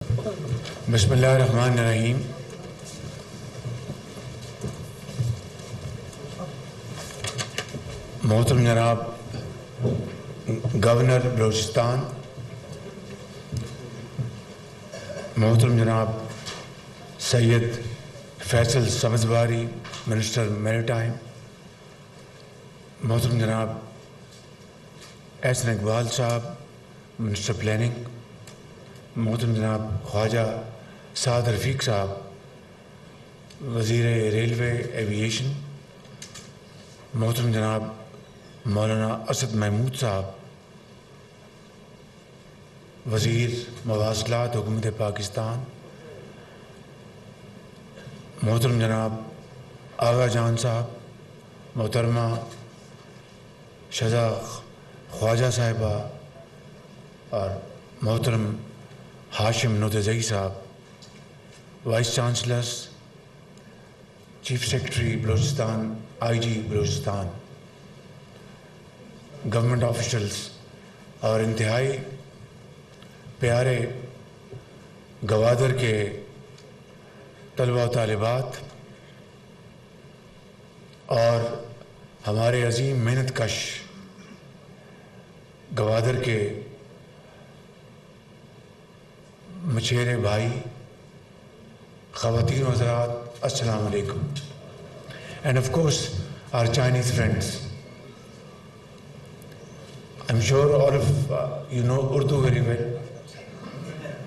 بسم اللہ الرحمن الرحیم۔ محترم جناب گورنر بلوچستان، محترم جناب سید فیصل سبزواری منسٹر میری ٹائم، محترم جناب احسن اقبال صاحب منسٹر پلاننگ، محترم جناب خواجہ سعد رفیق صاحب وزیر ریلوے ایوییشن، محترم جناب مولانا اسد محمود صاحب وزیر مواصلات حکومت پاکستان، محترم جناب آغا جان صاحب، محترمہ شذا خواجہ صاحبہ اور محترم Hashim Notezai sahib, vice chancellors, chief secretary Balochistan, I G Balochistan, government officials اور انتہائی پیارے گوادر کے طلباء و طالبات اور ہمارے عظیم محنت کش گوادر کے مچھیرے بھائی، خواتین و حضرات، السلام علیکم. And of course our Chinese friends. I'm sure all of you know Urdu very well,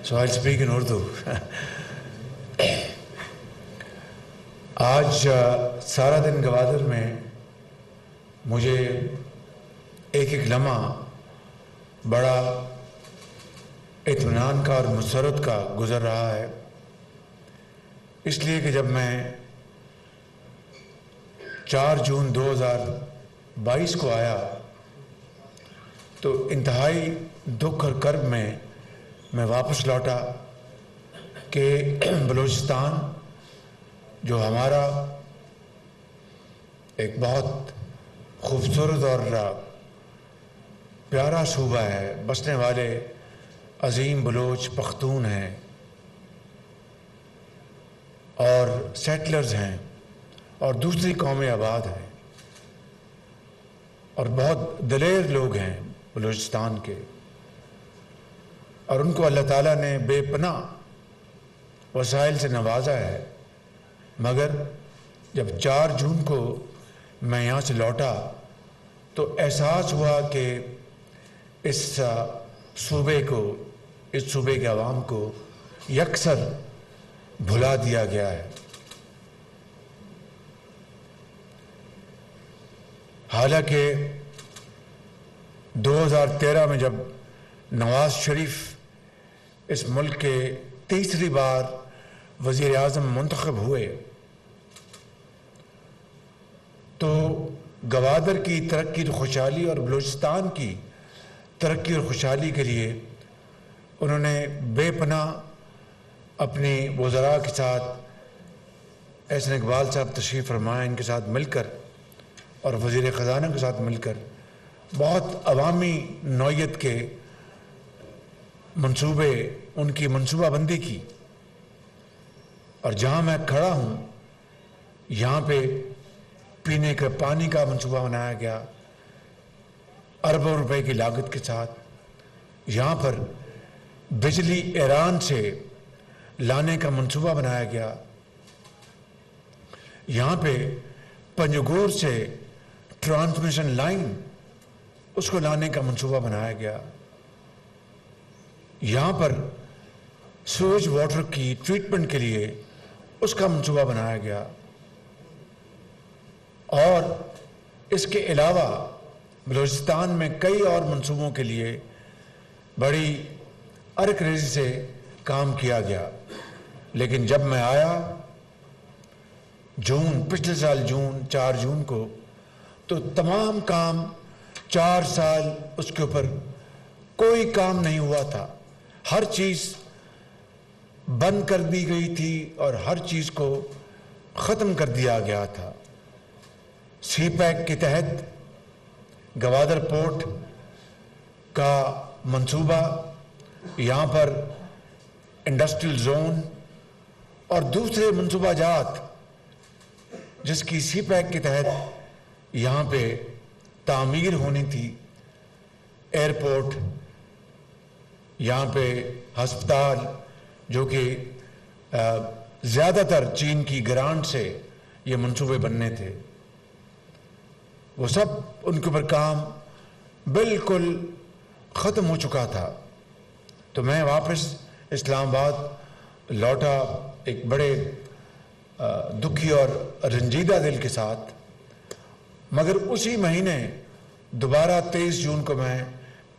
so I'll speak in Urdu. آج سارا دن گوادر میں مجھے ایک لمحہ بڑا اطمینان کا اور مسرت کا گزر رہا ہے، اس لیے کہ جب میں 4 جون 2022 کو آیا تو انتہائی دکھ اور کرب میں واپس لوٹا کہ بلوچستان جو ہمارا ایک بہت خوبصورت اور پیارا صوبہ ہے، بسنے والے عظیم بلوچ پختون ہیں اور سیٹلرز ہیں اور دوسری قومیں آباد ہیں اور بہت دلیر لوگ ہیں بلوچستان کے، اور ان کو اللہ تعالیٰ نے بے پناہ وسائل سے نوازا ہے، مگر جب 4 جون کو میں یہاں سے لوٹا تو احساس ہوا کہ اس صوبے کے عوام کو یکسر بھلا دیا گیا ہے۔ حالانکہ 2013 میں جب نواز شریف اس ملک کے تیسری بار وزیر اعظم منتخب ہوئے تو گوادر کی ترقی اور خوشحالی اور بلوچستان کی ترقی اور خوشحالی کے لیے انہوں نے بے پناہ اپنی وزراء کے ساتھ، احسن اقبال صاحب تشریف فرمائے، ان کے ساتھ مل کر اور وزیر خزانہ کے ساتھ مل کر بہت عوامی نوعیت کے منصوبے، ان کی منصوبہ بندی کی، اور جہاں میں کھڑا ہوں یہاں پہ پینے کے پانی کا منصوبہ بنایا گیا اربوں روپے کی لاگت کے ساتھ، یہاں پر بجلی ایران سے لانے کا منصوبہ بنایا گیا، یہاں پہ پنجگور سے ٹرانسمیشن لائن اس کو لانے کا منصوبہ بنایا گیا، یہاں پر سویج واٹر کی ٹریٹمنٹ کے لیے اس کا منصوبہ بنایا گیا، اور اس کے علاوہ بلوچستان میں کئی اور منصوبوں کے لیے بڑی ارک ریزی سے کام کیا گیا۔ لیکن جب میں آیا پچھلے سال 4 جون کو، تو تمام کام 4 سال اس کے اوپر کوئی کام نہیں ہوا تھا، ہر چیز بند کر دی گئی تھی اور ہر چیز کو ختم کر دیا گیا تھا۔ سی پیک کے تحت گوادر پورٹ کا منصوبہ، یہاں پر انڈسٹریل زون اور دوسرے منصوبہ جات جس کی سی پیک کے تحت یہاں پہ تعمیر ہونی تھی، ایئرپورٹ، یہاں پہ ہسپتال جو کہ زیادہ تر چین کی گرانٹ سے یہ منصوبے بننے تھے، وہ سب ان کے اوپر کام بالکل ختم ہو چکا تھا۔ تو میں واپس اسلام آباد لوٹا ایک بڑے دکھی اور رنجیدہ دل کے ساتھ، مگر اسی مہینے دوبارہ 23 جون کو میں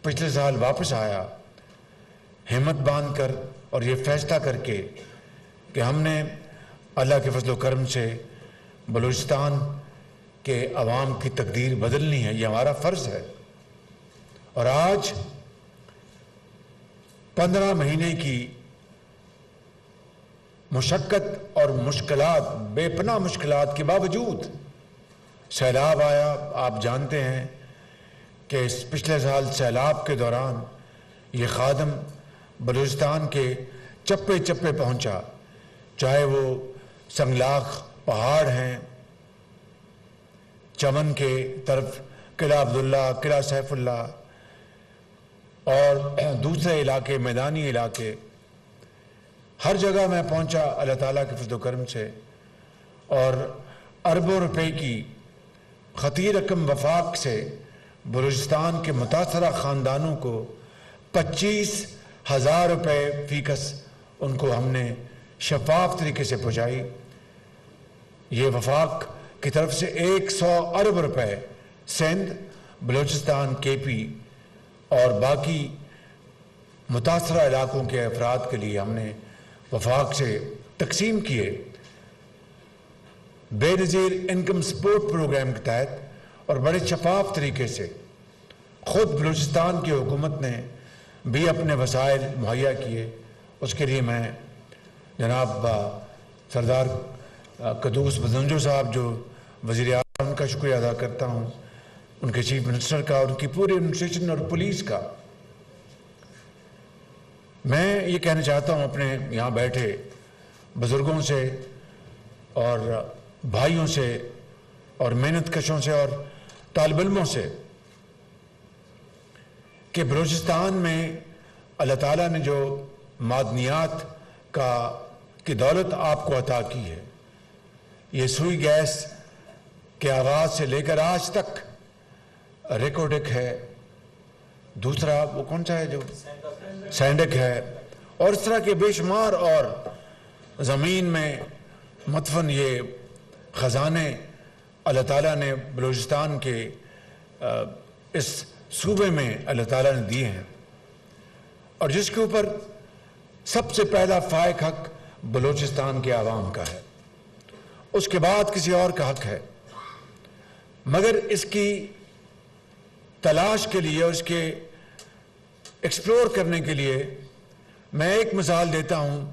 پچھلے سال واپس آیا، ہمت باندھ کر اور یہ فیصلہ کر کے کہ ہم نے اللہ کے فضل و کرم سے بلوچستان کے عوام کی تقدیر بدلنی ہے، یہ ہمارا فرض ہے۔ اور آج 15 مہینے کی مشقت اور مشکلات، بے پناہ مشکلات کے باوجود سیلاب آیا۔ آپ جانتے ہیں کہ پچھلے سال سیلاب کے دوران یہ خادم بلوچستان کے چپے چپے پہنچا، چاہے وہ سنگلاخ پہاڑ ہیں، چمن کے طرف قلعہ عبداللہ، قلعہ سیف اللہ اور دوسرے علاقے، میدانی علاقے، ہر جگہ میں پہنچا اللہ تعالیٰ کے فضل و کرم سے، اور اربوں روپے کی خطی رقم وفاق سے بلوچستان کے متاثرہ خاندانوں کو 25,000 روپے فی کس ان کو ہم نے شفاف طریقے سے پہنچائی۔ یہ وفاق کی طرف سے 100 ارب روپے سندھ، بلوچستان، کے پی اور باقی متاثرہ علاقوں کے افراد کے لیے ہم نے وفاق سے تقسیم کیے۔ بے نظیر انکم سپورٹ پروگرام کے تحت اور بڑے شفاف طریقے سے خود بلوچستان کی حکومت نے بھی اپنے وسائل مہیا کیے۔ اس کے لیے میں جناب سردار قدوس بدنجو صاحب جو وزیر اعظم، ان کا شکریہ ادا کرتا ہوں، ان کے چیف منسٹر کا، ان کی پوری ایڈمنسٹریشن اور پولیس کا۔ میں یہ کہنا چاہتا ہوں اپنے یہاں بیٹھے بزرگوں سے اور بھائیوں سے اور محنت کشوں سے اور طالب علموں سے کہ بلوچستان میں اللہ تعالیٰ نے جو معدنیات کی دولت آپ کو عطا کی ہے، یہ سوئی گیس کے آغاز سے لے کر آج تک ریکوڈک ہے، دوسرا وہ کون سا ہے جو سینڈک ہے، اور اس طرح کے بے شمار اور زمین میں مدفن یہ خزانے اللہ تعالیٰ نے بلوچستان کے اس صوبے میں اللہ تعالیٰ نے دیے ہیں، اور جس کے اوپر سب سے پہلا فائق حق بلوچستان کے عوام کا ہے، اس کے بعد کسی اور کا حق ہے۔ مگر اس کی تلاش کے لیے، اس کے ایکسپلور کرنے کے لیے میں ایک مثال دیتا ہوں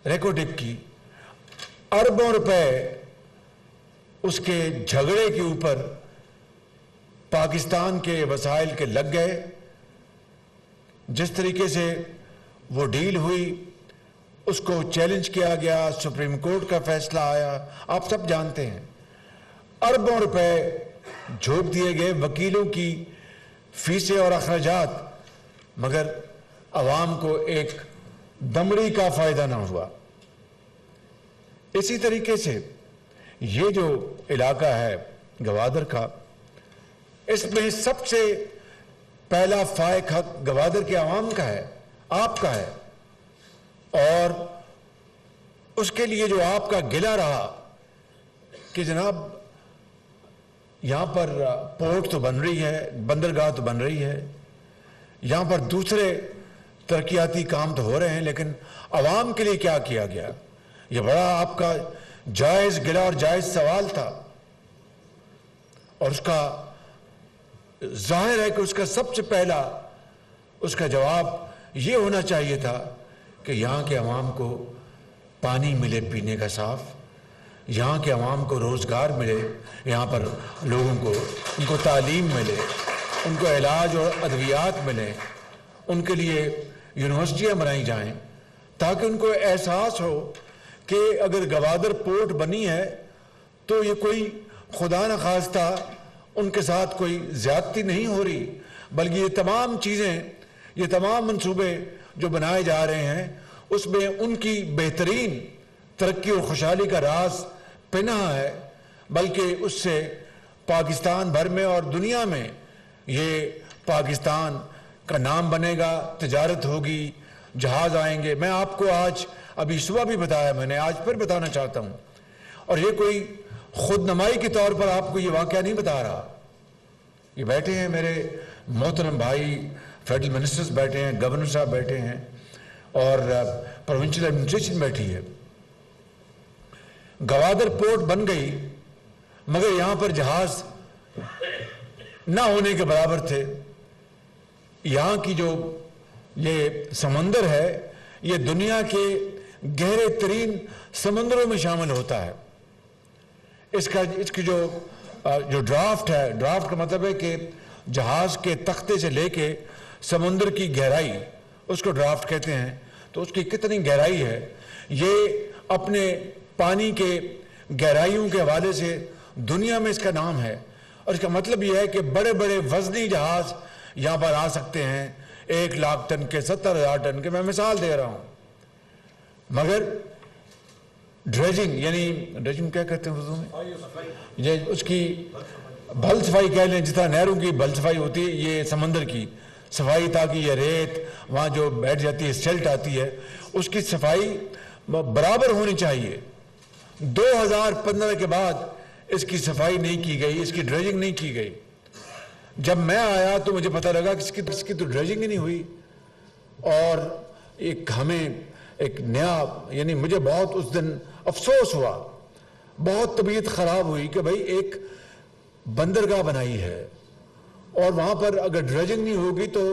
ریکوڈک کی۔ اربوں روپے اس کے جھگڑے کے اوپر پاکستان کے وسائل کے لگ گئے، جس طریقے سے وہ ڈیل ہوئی اس کو چیلنج کیا گیا، سپریم کورٹ کا فیصلہ آیا، آپ سب جانتے ہیں۔ اربوں روپے جھونک دیے گئے، وکیلوں کی فیسیں اور اخراجات، مگر عوام کو ایک دمڑی کا فائدہ نہ ہوا۔ اسی طریقے سے یہ جو علاقہ ہے گوادر کا، اس میں سب سے پہلا فائق حق گوادر کے عوام کا ہے، آپ کا ہے، اور اس کے لیے جو آپ کا گلہ رہا کہ جناب یہاں پر پورٹ تو بن رہی ہے، بندرگاہ تو بن رہی ہے، یہاں پر دوسرے ترقیاتی کام تو ہو رہے ہیں، لیکن عوام کے لیے کیا کیا گیا؟ یہ بڑا آپ کا جائز گلہ اور جائز سوال تھا، اور اس کا ظاہر ہے کہ اس کا سب سے پہلا اس کا جواب یہ ہونا چاہیے تھا کہ یہاں کے عوام کو پانی ملے پینے کا صاف، یہاں کے عوام کو روزگار ملے، یہاں پر لوگوں کو ان کو تعلیم ملے، ان کو علاج اور ادویات ملے، ان کے لیے یونیورسٹیاں بنائی جائیں تاکہ ان کو احساس ہو کہ اگر گوادر پورٹ بنی ہے تو یہ کوئی خدا نخواستہ ان کے ساتھ کوئی زیادتی نہیں ہو رہی، بلکہ یہ تمام چیزیں، یہ تمام منصوبے جو بنائے جا رہے ہیں اس میں ان کی بہترین ترقی اور خوشحالی کا راز پنہاں ہے، بلکہ اس سے پاکستان بھر میں اور دنیا میں یہ پاکستان کا نام بنے گا، تجارت ہوگی، جہاز آئیں گے۔ میں آپ کو آج ابھی صبح بھی بتایا، میں نے آج پھر بتانا چاہتا ہوں، اور یہ کوئی خود نمائی کے طور پر آپ کو یہ واقعہ نہیں بتا رہا۔ یہ بیٹھے ہیں میرے محترم بھائی، فیڈرل منسٹرز بیٹھے ہیں، گورنر صاحب بیٹھے ہیں، اور پروونشل ایڈمنسٹریشن بیٹھی ہے۔ گوادر پورٹ بن گئی مگر یہاں پر جہاز نہ ہونے کے برابر تھے۔ یہاں کی جو یہ سمندر ہے یہ دنیا کے گہرے ترین سمندروں میں شامل ہوتا ہے۔ اس کی جو ڈرافٹ ہے، ڈرافٹ کا مطلب ہے کہ جہاز کے تختے سے لے کے سمندر کی گہرائی، اس کو ڈرافٹ کہتے ہیں، تو اس کی کتنی گہرائی ہے یہ اپنے پانی کے گہرائیوں کے حوالے سے دنیا میں اس کا نام ہے، اور اس کا مطلب یہ ہے کہ بڑے بڑے وزنی جہاز یہاں پر آ سکتے ہیں، 1,00,000 ٹن کے، 70,000 ٹن کے، میں مثال دے رہا ہوں۔ مگر ڈریجنگ، یعنی ڈریجنگ کیا کہتے ہیں اردو میں، یہ اس کی بھل صفائی کہہ لیں، جس طرح نہروں کی بھل صفائی ہوتی ہے، یہ سمندر کی صفائی، تاکہ یہ ریت وہاں جو بیٹھ جاتی ہے، سیلٹ آتی ہے، اس کی صفائی برابر ہونی چاہیے۔ 2015 کے بعد اس کی صفائی نہیں کی گئی، اس کی ڈریجنگ نہیں کی گئی۔ جب میں آیا تو مجھے پتہ لگا کہ اس کی تو ڈریجنگ ہی نہیں ہوئی، اور ہمیں ایک نیا، یعنی مجھے بہت اس دن افسوس ہوا، بہت طبیعت خراب ہوئی کہ بھائی ایک بندرگاہ بنائی ہے اور وہاں پر اگر ڈریجنگ نہیں ہوگی تو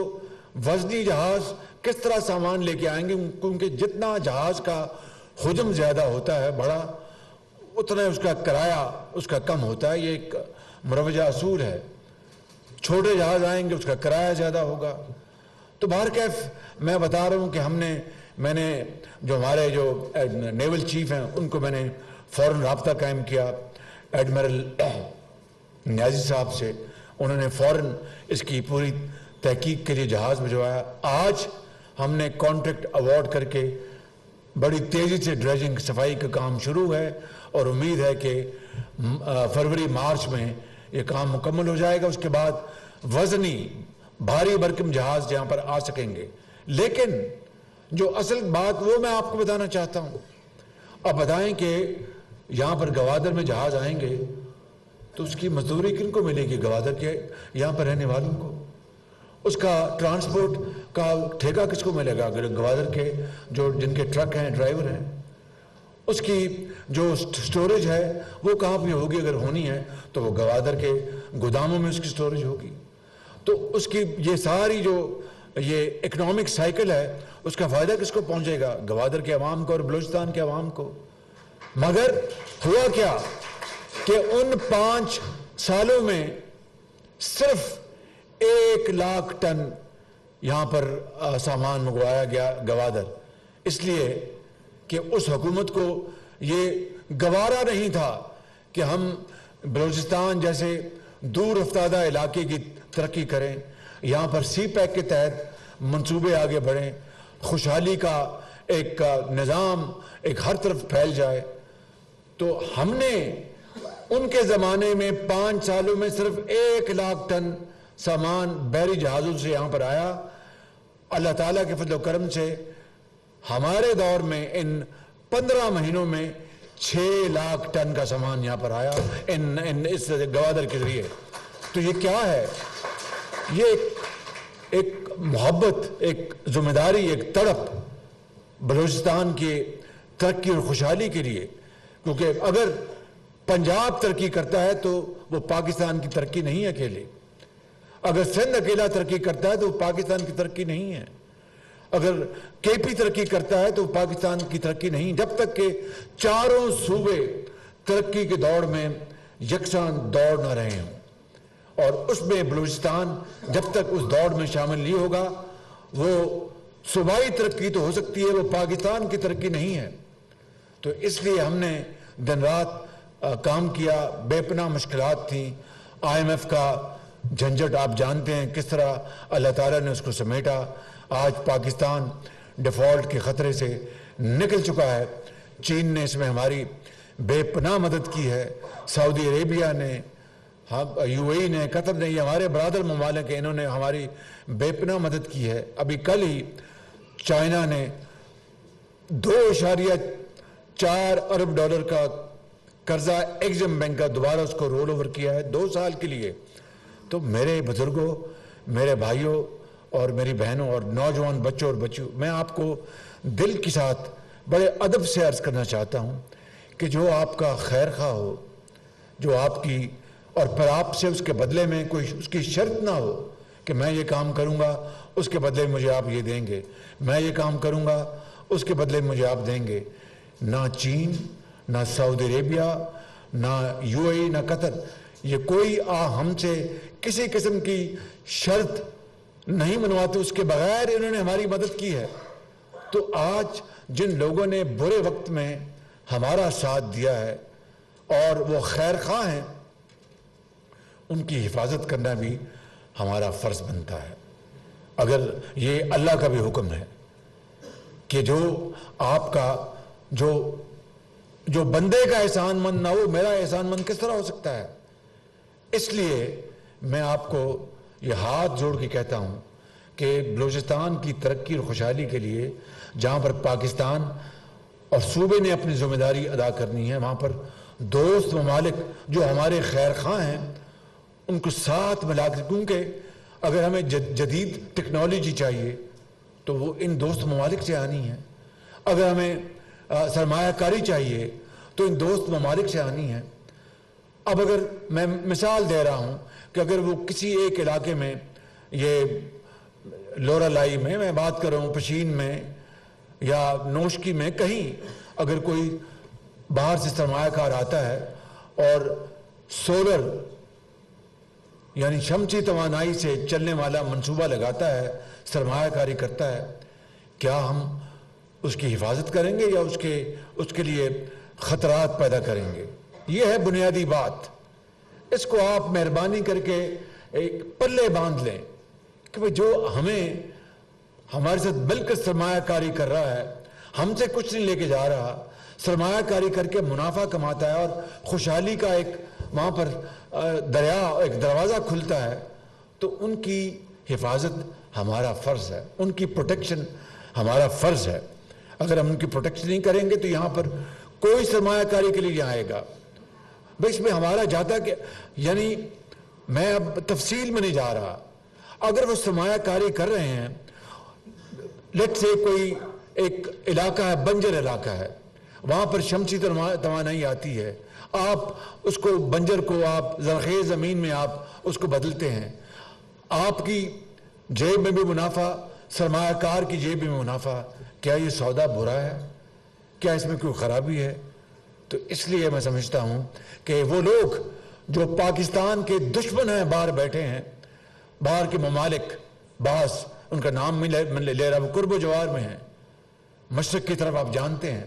وزنی جہاز کس طرح سامان لے کے آئیں گے، کیونکہ جتنا جہاز کا حجم زیادہ ہوتا ہے بڑا، اتنا اس کا کرایہ اس کا کم ہوتا ہے۔ یہ ایک مروجہ اصول ہے، چھوٹے جہاز آئیں گے اس کا کرایہ زیادہ ہوگا۔ تو بہرکیف میں بتا رہا ہوں کہ میں نے جو ہمارے جو نیول چیف ہیں ان کو میں نے فوراً رابطہ قائم کیا ایڈمرل نیازی صاحب سے، انہوں نے فوراً اس کی پوری تحقیق کے لیے جہاز بھجوایا۔ آج ہم نے کانٹریکٹ ایوارڈ کر کے بڑی تیزی سے ڈریجنگ صفائی کا کام شروع ہے، اور امید ہے کہ فروری مارچ میں یہ کام مکمل ہو جائے گا۔ اس کے بعد وزنی بھاری بھرکم جہاز یہاں پر آ سکیں گے۔ لیکن جو اصل بات وہ میں آپ کو بتانا چاہتا ہوں، اب بتائیں کہ یہاں پر گوادر میں جہاز آئیں گے تو اس کی مزدوری کن کو ملے گی؟ گوادر کے یہاں پر رہنے والوں کو۔ اس کا ٹرانسپورٹ کا ٹھیکہ کس کو ملے گا؟ گوادر کے جن کے ٹرک ہیں، ڈرائیور ہیں۔ اس کی جو سٹوریج ہے وہ کہاں پہ ہوگی؟ اگر ہونی ہے تو وہ گوادر کے گوداموں میں اس کی سٹوریج ہوگی۔ تو اس کی یہ ساری جو یہ اکنامک سائیکل ہے اس کا فائدہ کس کو پہنچے گا؟ گوادر کے عوام کو اور بلوچستان کے عوام کو۔ مگر ہوا کیا کہ ان 5 سالوں میں صرف 1,00,000 ٹن یہاں پر سامان منگوایا گیا گوادر، اس لیے کہ اس حکومت کو یہ گوارا نہیں تھا کہ ہم بلوچستان جیسے دور افتادہ علاقے کی ترقی کریں، یہاں پر سی پیک کے تحت منصوبے آگے بڑھیں، خوشحالی کا ایک نظام ایک ہر طرف پھیل جائے۔ تو ہم نے ان کے زمانے میں 5 سالوں میں صرف 1,00,000 ٹن سامان بحری جہازوں سے یہاں پر آیا۔ اللہ تعالیٰ کے فضل و کرم سے ہمارے دور میں ان 15 مہینوں میں 6,00,000 ٹن کا سامان یہاں پر آیا اس گوادر کے ذریعے۔ تو یہ کیا ہے؟ یہ ایک محبت، ایک ذمہ داری، ایک تڑپ بلوچستان کی ترقی اور خوشحالی کے لیے، کیونکہ اگر پنجاب ترقی کرتا ہے تو وہ پاکستان کی ترقی نہیں ہے اکیلے، اگر سندھ اکیلا ترقی کرتا ہے تو وہ پاکستان کی ترقی نہیں ہے، اگر کے پی ترقی کرتا ہے تو پاکستان کی ترقی نہیں، جب تک کہ چاروں صوبے ترقی کے دوڑ میں یکساں دوڑ نہ رہے ہوں۔ اور اس میں بلوچستان جب تک اس دوڑ میں شامل نہیں ہوگا وہ صوبائی ترقی تو ہو سکتی ہے، وہ پاکستان کی ترقی نہیں ہے۔ تو اس لیے ہم نے دن رات کام کیا، بے پناہ مشکلات تھیں، IMF کا جھنجھٹ آپ جانتے ہیں کس طرح اللہ تعالیٰ نے اس کو سمیٹا۔ آج پاکستان ڈیفالٹ کے خطرے سے نکل چکا ہے۔ چین نے اس میں ہماری بے پناہ مدد کی ہے، سعودی عربیہ نے، UAE نے، قطر نے، یہ ہمارے برادر ممالک ہیں، انہوں نے ہماری بے پناہ مدد کی ہے۔ ابھی کل ہی چائنا نے $2.4 ارب کا قرضہ ایگزم بینک کا دوبارہ اس کو رول اوور کیا ہے 2 سال کے لیے۔ تو میرے بزرگوں، میرے بھائیوں اور میری بہنوں اور نوجوان بچوں اور بچیوں، میں آپ کو دل کے ساتھ بڑے ادب سے عرض کرنا چاہتا ہوں کہ جو آپ کا خیر خواہ ہو، جو آپ کی، اور پھر آپ سے اس کے بدلے میں کوئی اس کی شرط نہ ہو کہ میں یہ کام کروں گا اس کے بدلے مجھے آپ یہ دیں گے، میں یہ کام کروں گا اس کے بدلے مجھے آپ دیں گے۔ نہ چین، نہ سعودی عربیہ، نہ UAE، نہ قطر، یہ کوئی ہم سے کسی قسم کی شرط نہیں منواتے، اس کے بغیر انہوں نے ہماری مدد کی ہے۔ تو آج جن لوگوں نے برے وقت میں ہمارا ساتھ دیا ہے اور وہ خیر خواہ ہیں، ان کی حفاظت کرنا بھی ہمارا فرض بنتا ہے۔ اگر یہ اللہ کا بھی حکم ہے کہ جو آپ کا جو بندے کا احسان مند نہ ہو، میرا احسان مند کس طرح ہو سکتا ہے؟ اس لیے میں آپ کو یہ ہاتھ جوڑ کے کہتا ہوں کہ بلوچستان کی ترقی اور خوشحالی کے لیے جہاں پر پاکستان اور صوبے نے اپنی ذمہ داری ادا کرنی ہے، وہاں پر دوست ممالک جو ہمارے خیر خواہ ہیں ان کو ساتھ ملا کر، کیونکہ اگر ہمیں جدید ٹیکنالوجی چاہیے تو وہ ان دوست ممالک سے آنی ہے، اگر ہمیں سرمایہ کاری چاہیے تو ان دوست ممالک سے آنی ہے۔ اب اگر میں مثال دے رہا ہوں کہ اگر وہ کسی ایک علاقے میں، یہ لورا لائی میں بات کر رہا ہوں، پشین میں یا نوشکی میں، کہیں اگر کوئی باہر سے سرمایہ کار آتا ہے اور سولر یعنی شمسی توانائی سے چلنے والا منصوبہ لگاتا ہے، سرمایہ کاری کرتا ہے، کیا ہم اس کی حفاظت کریں گے یا اس کے لیے خطرات پیدا کریں گے؟ یہ ہے بنیادی بات۔ اس کو آپ مہربانی کر کے ایک پلے باندھ لیں کہ جو ہمارے ساتھ مل کر سرمایہ کاری کر رہا ہے، ہم سے کچھ نہیں لے کے جا رہا، سرمایہ کاری کر کے منافع کماتا ہے اور خوشحالی کا ایک وہاں پر ایک دروازہ کھلتا ہے، تو ان کی حفاظت ہمارا فرض ہے، ان کی پروٹیکشن ہمارا فرض ہے۔ اگر ہم ان کی پروٹیکشن نہیں کریں گے تو یہاں پر کوئی سرمایہ کاری کے لیے آئے گا۔ بس میں ہمارا جاتا کہ یعنی میں اب تفصیل میں نہیں جا رہا، اگر وہ سرمایہ کاری کر رہے ہیں، لیٹ سے کوئی ایک علاقہ ہے، بنجر علاقہ ہے، وہاں پر شمسی توانائی آتی ہے، آپ اس کو بنجر کو آپ زرخیز زمین میں آپ اس کو بدلتے ہیں، آپ کی جیب میں بھی منافع، سرمایہ کار کی جیب میں منافع، کیا یہ سودا برا ہے؟ کیا اس میں کوئی خرابی ہے؟ تو اس لیے میں سمجھتا ہوں کہ وہ لوگ جو پاکستان کے دشمن ہیں، باہر بیٹھے ہیں، باہر کے ممالک، بعض ان کا نام میں لے رہا، وہ قرب و جوار میں ہیں، مشرق کی طرف آپ جانتے ہیں،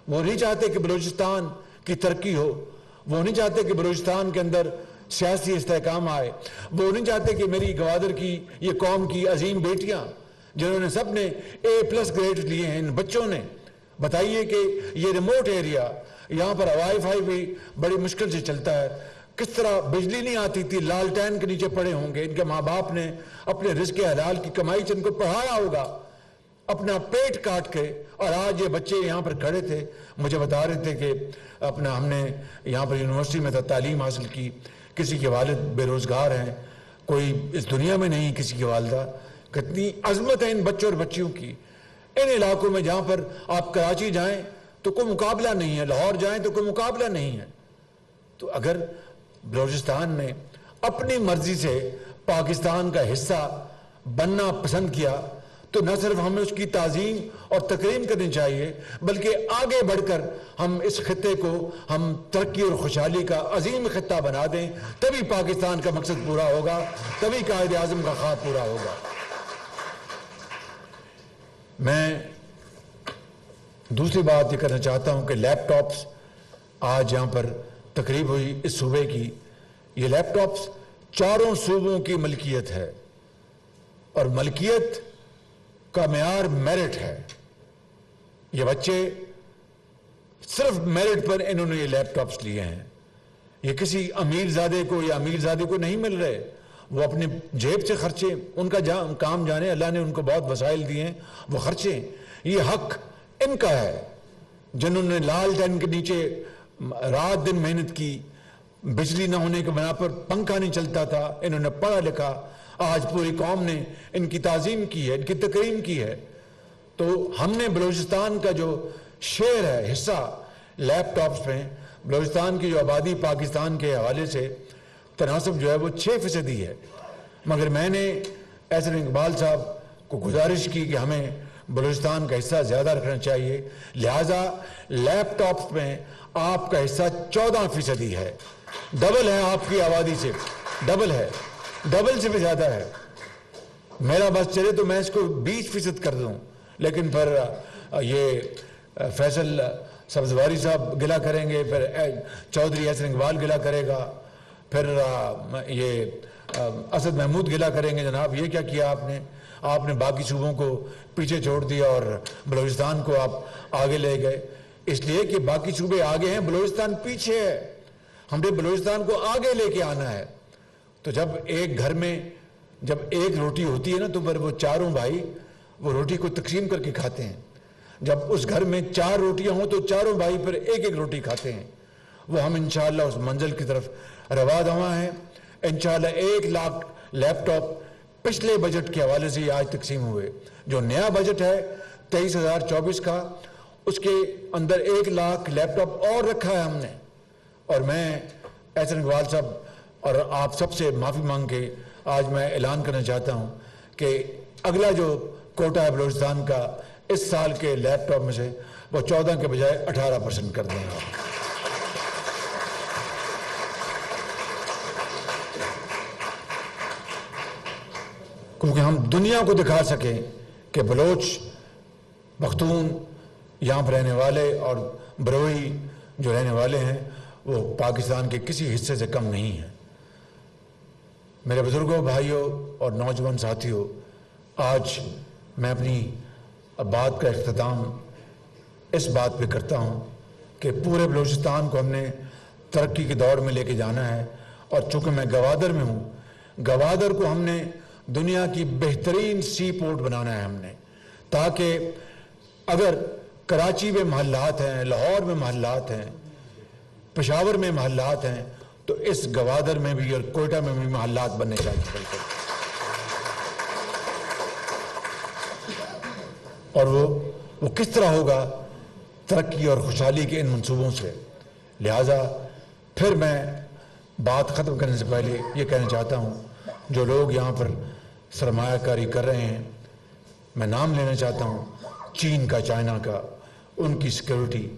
وہ نہیں چاہتے کہ بلوچستان کی ترقی ہو، وہ نہیں چاہتے کہ بلوچستان کے اندر سیاسی استحکام آئے، وہ نہیں چاہتے کہ میری گوادر کی یہ قوم کی عظیم بیٹیاں جنہوں نے سب نے A+ گریڈ لیے ہیں، ان بچوں نے، بتائیے کہ یہ ریموٹ ایریا، یہاں پر وائی فائی بھی بڑی مشکل سے چلتا ہے، کس طرح بجلی نہیں آتی تھی، لالٹین کے نیچے پڑے ہوں گے، ان کے ماں باپ نے اپنے رزق حلال کی کمائی سے ان کو پڑھایا ہوگا اپنا پیٹ کاٹ کے، اور آج یہ بچے یہاں پر کھڑے تھے، مجھے بتا رہے تھے کہ ہم نے یہاں پر یونیورسٹی میں تعلیم حاصل کی، کسی کے والد بے روزگار ہیں، کوئی اس دنیا میں نہیں، کسی کی والدہ، کتنی عظمت ہے ان بچوں اور بچیوں کی، ان علاقوں میں جہاں پر آپ کراچی جائیں تو کوئی مقابلہ نہیں ہے، لاہور جائیں تو کوئی مقابلہ نہیں ہے۔ تو اگر بلوچستان نے اپنی مرضی سے پاکستان کا حصہ بننا پسند کیا تو نہ صرف ہمیں اس کی تعظیم اور تکریم کرنی چاہیے، بلکہ آگے بڑھ کر ہم اس خطے کو ہم ترقی اور خوشحالی کا عظیم خطہ بنا دیں، تبھی پاکستان کا مقصد پورا ہوگا، تبھی قائد اعظم کا خواب پورا ہوگا۔ میں دوسری بات یہ کرنا چاہتا ہوں کہ لیپ ٹاپس آج یہاں پر تقریب ہوئی اس صوبے کی، یہ لیپ ٹاپس چاروں صوبوں کی ملکیت ہے، اور ملکیت کا معیار میرٹ ہے۔ یہ بچے صرف میرٹ پر انہوں نے یہ لیپ ٹاپس لیے ہیں، یہ کسی امیر زادے کو یا امیر زادے کو نہیں مل رہے، وہ اپنے جیب سے خرچے، ان کا کام جانے، اللہ نے ان کو بہت وسائل دیے ہیں، وہ خرچے، یہ حق ان کا ہے جنہوں نے لالٹین کے نیچے رات دن محنت کی، بجلی نہ ہونے کے بنا پر پنکھا نہیں چلتا تھا، انہوں نے پڑھا لکھا، آج پوری قوم نے ان کی تعظیم کی ہے، ان کی تکریم کی ہے۔ تو ہم نے بلوچستان کا جو شیئر ہے، حصہ لیپ ٹاپس میں، بلوچستان کی جو آبادی پاکستان کے حوالے سے تناسب جو ہے وہ 6% ہے، مگر میں نے احسن اقبال صاحب کو گزارش کی کہ ہمیں بلوچستان کا حصہ زیادہ رکھنا چاہیے، لہٰذا لیپ ٹاپس میں آپ کا حصہ 14% ہے، ڈبل ہے آپ کی آبادی سے، ڈبل ہے، ڈبل سے بھی زیادہ ہے۔ میرا بس چلے تو میں اس کو 20% کر دوں، لیکن پھر یہ فیصل سبزواری صاحب گلہ کریں گے، پھر چودھری احسن اقبال گلہ کرے گا، پھر یہ اسد محمود گلہ کریں گے، جناب یہ کیا کیا آپ نے باقی صوبوں کو پیچھے چھوڑ دیا اور بلوچستان کو آپ آگے لے گئے۔ اس لیے کہ باقی صوبے آگے ہیں، بلوچستان پیچھے ہے، ہم نے بلوچستان کو آگے لے کے آنا ہے۔ تو جب ایک گھر میں جب ایک روٹی ہوتی ہے نا، تو پھر وہ چاروں بھائی وہ روٹی کو تقسیم کر کے کھاتے ہیں۔ جب اس گھر میں 4 روٹیاں ہوں تو چاروں بھائی پھر ایک ایک روٹی کھاتے ہیں۔ وہ ہم انشاءاللہ اس منزل کی طرف روا دواں ہیں۔ انشاءاللہ 1 لاکھ لیپ ٹاپ پچھلے بجٹ کے حوالے سے آج تقسیم ہوئے۔ جو نیا بجٹ ہے 23,024 کا، اس کے اندر 1 لاکھ لیپ ٹاپ اور رکھا ہے ہم نے۔ اور میں احسن اقبال صاحب اور آپ سب سے معافی مانگ کے آج میں اعلان کرنا چاہتا ہوں کہ اگلا جو کوٹا ہے بلوچستان کا اس سال کے لیپ ٹاپ میں سے وہ 14 کے بجائے 18% کر دیں گا۔ کیونکہ ہم دنیا کو دکھا سکیں کہ بلوچ، پختون یہاں پر رہنے والے اور بروئی جو رہنے والے ہیں وہ پاکستان کے کسی حصے سے کم نہیں ہیں۔ میرے بزرگوں، بھائیوں اور نوجوان ساتھیوں، آج میں اپنی بات کا اختتام اس بات پہ کرتا ہوں کہ پورے بلوچستان کو ہم نے ترقی کے دور میں لے کے جانا ہے، اور چونکہ میں گوادر میں ہوں، گوادر کو ہم نے دنیا کی بہترین سی پورٹ بنانا ہے ہم نے، تاکہ اگر کراچی میں محلات ہیں، لاہور میں محلات ہیں، پشاور میں محلات ہیں، تو اس گوادر میں بھی اور کوئٹہ میں بھی محلات بننے چاہیے۔ اور وہ کس طرح ہوگا؟ ترقی اور خوشحالی کے ان منصوبوں سے۔ لہٰذا پھر میں بات ختم کرنے سے پہلے یہ کہنا چاہتا ہوں، جو لوگ یہاں پر سرمایہ کاری کر رہے ہیں، میں نام لینا چاہتا ہوں، چین کا، چائنا کا، ان کی سیکیورٹی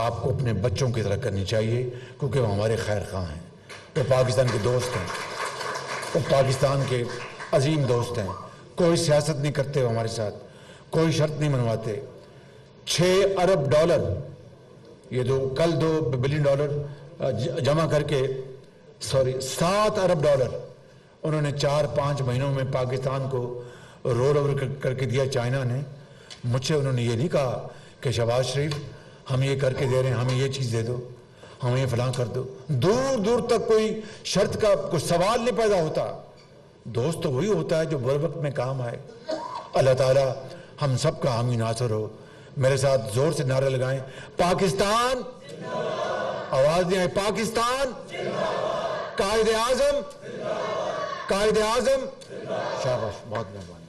آپ کو اپنے بچوں کی طرح کرنی چاہیے، کیونکہ وہ ہمارے خیر خواہ ہیں، وہ پاکستان کے دوست ہیں، وہ پاکستان کے عظیم دوست ہیں، کوئی سیاست نہیں کرتے وہ ہمارے ساتھ، کوئی شرط نہیں منواتے۔ 6 ارب ڈالر، یہ کل $2 بلین جمع کر کے 7 ارب ڈالر انہوں نے 4-5 مہینوں میں پاکستان کو رول اوور کر کے دیا چائنا نے۔ مجھ سے انہوں نے یہ نہیں کہا کہ شہباز شریف ہم یہ کر کے دے رہے ہیں، ہمیں یہ چیز دے دو، ہمیں یہ فلاں کر دو۔ دور دور تک کوئی شرط کا کوئی سوال نہیں پیدا ہوتا۔ دوست تو وہی ہوتا ہے جو بر وقت میں کام آئے۔ اللہ تعالیٰ ہم سب کا حامی ناصر ہو۔ میرے ساتھ زور سے نعرہ لگائیں، پاکستان، آواز نہیں آئی، پاکستان، قائد اعظم، قائد اعظم، شاباش، بہت مہربانی۔